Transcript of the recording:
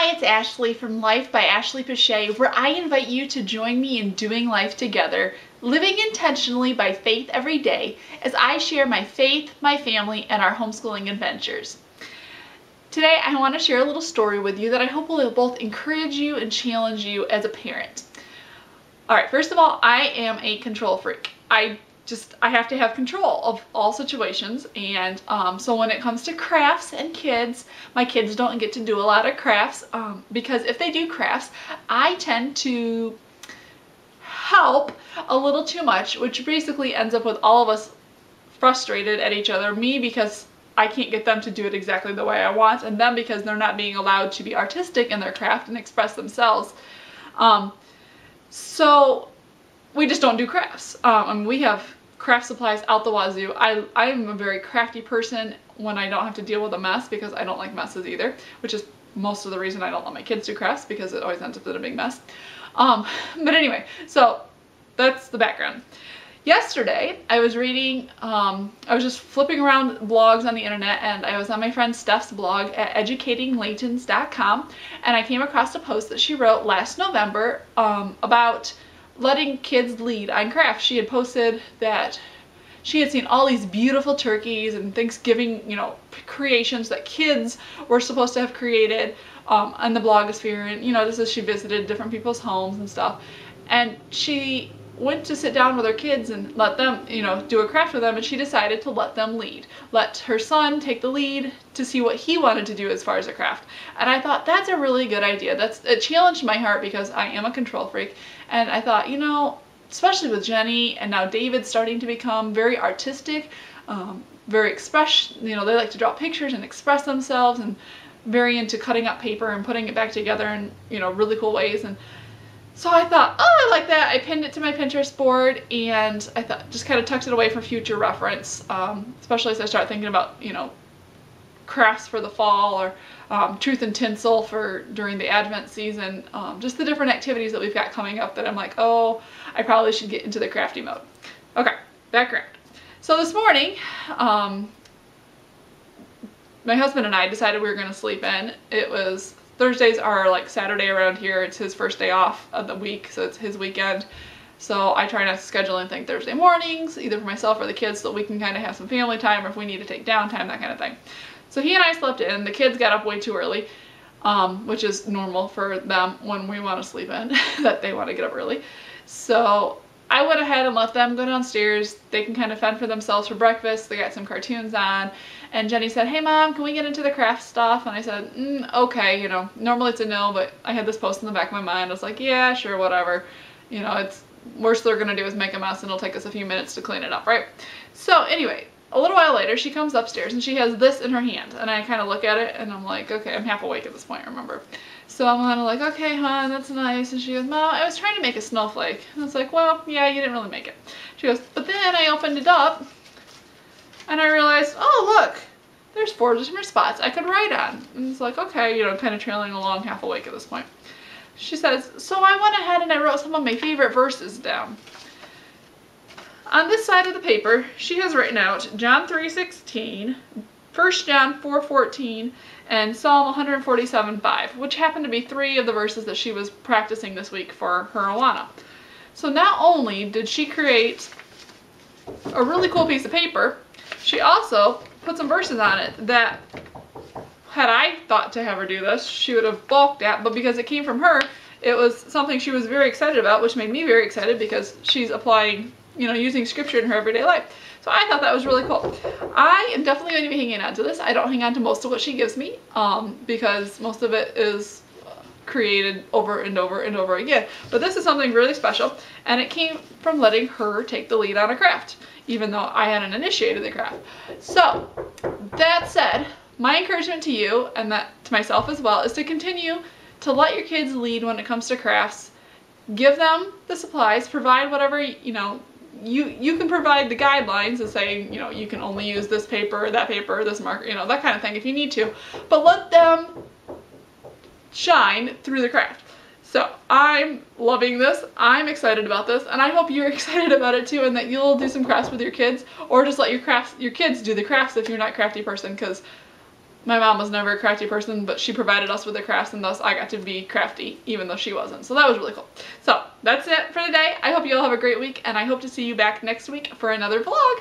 Hi, it's Ashley from Life by Ashley Pichea, where I invite you to join me in doing life together, living intentionally by faith every day, as I share my faith, my family, and our homeschooling adventures. Today, I want to share a little story with you that I hope will both encourage you and challenge you as a parent. Alright, first of all, I am a control freak. I have to have control of all situations, and so when it comes to crafts and kids, my kids don't get to do a lot of crafts because if they do crafts, I tend to help a little too much, which basically ends up with all of us frustrated at each other. Me because I can't get them to do it exactly the way I want, and them because they're not being allowed to be artistic in their craft and express themselves. So we just don't do crafts. We have craft supplies out the wazoo. I am a very crafty person when I don't have to deal with a mess, because I don't like messes either, which is most of the reason I don't let my kids do crafts, because it always ends up in a big mess. But anyway, so that's the background. Yesterday, I was reading, I was just flipping around blogs on the internet, and I was on my friend Steph's blog at educatinglaytons.com, and I came across a post that she wrote last November about letting kids lead on crafts. She had posted that she had seen all these beautiful turkeys and Thanksgiving, creations that kids were supposed to have created on the blogosphere, and this is, she visited different people's homes and stuff, and she went to sit down with her kids and let them, do a craft with them, and she decided to let them lead. Let her son take the lead to see what he wanted to do as far as a craft. And I thought, that's a really good idea. It challenged my heart because I am a control freak. And I thought, especially with Jenny and now David starting to become very artistic, very they like to draw pictures and express themselves, and very into cutting up paper and putting it back together in, really cool ways. And so I thought, oh, I like that. I pinned it to my Pinterest board, and I thought, just kind of tucked it away for future reference, especially as I start thinking about, crafts for the fall, or truth and tinsel for during the Advent season, just the different activities that we've got coming up that I'm like, oh, I probably should get into the crafty mode. Okay, background. So this morning, my husband and I decided we were going to sleep in. It was Thursdays are like Saturday around here. It's his first day off of the week, so it's his weekend. So I try not to schedule anything Thursday mornings, either for myself or the kids, so we can kind of have some family time, or if we need to take downtime, that kind of thing. So he and I slept in. The kids got up way too early, which is normal for them when we want to sleep in, that they want to get up early. So I went ahead and let them go downstairs. They can kind of fend for themselves for breakfast. They got some cartoons on. And Jenny said, hey mom, can we get into the craft stuff? And I said, okay, normally it's a no, but I had this post in the back of my mind. I was like, yeah, sure, whatever. It's worst they're gonna do is make a mess, and it'll take us a few minutes to clean it up, right? So anyway, a little while later, she comes upstairs and she has this in her hand, and I kind of look at it and I'm like, okay, I'm half awake at this point, remember? So I'm kind of like, okay, hon, that's nice. And she goes, Mom, I was trying to make a snowflake. And I was like, well, yeah, you didn't really make it. She goes, but then I opened it up and I realized, oh, look, there's 4 different spots I could write on. And it's like, okay, kind of trailing along, half awake at this point. She says, so I went ahead and I wrote some of my favorite verses down. On this side of the paper, she has written out John 3:16, 1 John 4:14, and Psalm 147:5, which happened to be 3 of the verses that she was practicing this week for her Awana. So not only did she create a really cool piece of paper, she also put some verses on it that, had I thought to have her do this, she would have balked at, but because it came from her, it was something she was very excited about, which made me very excited because she's applying, using scripture in her everyday life. So I thought that was really cool. I am definitely going to be hanging on to this. I don't hang on to most of what she gives me because most of it is created over and over and over again. But this is something really special, and it came from letting her take the lead on a craft, even though I hadn't initiated the craft. So that said, my encouragement to you, and that to myself as well, is to continue to let your kids lead when it comes to crafts. Give them the supplies, provide whatever, you can provide the guidelines and say, you can only use this paper, this marker, that kind of thing if you need to, but let them shine through the craft. So I'm loving this, I'm excited about this, and I hope you're excited about it too, and that you'll do some crafts with your kids, or just let your kids do the crafts if you're not a crafty person, because My mom was never a crafty person, but she provided us with the crafts, and thus I got to be crafty, even though she wasn't. So that was really cool. So that's it for today. I hope you all have a great week, and I hope to see you back next week for another vlog.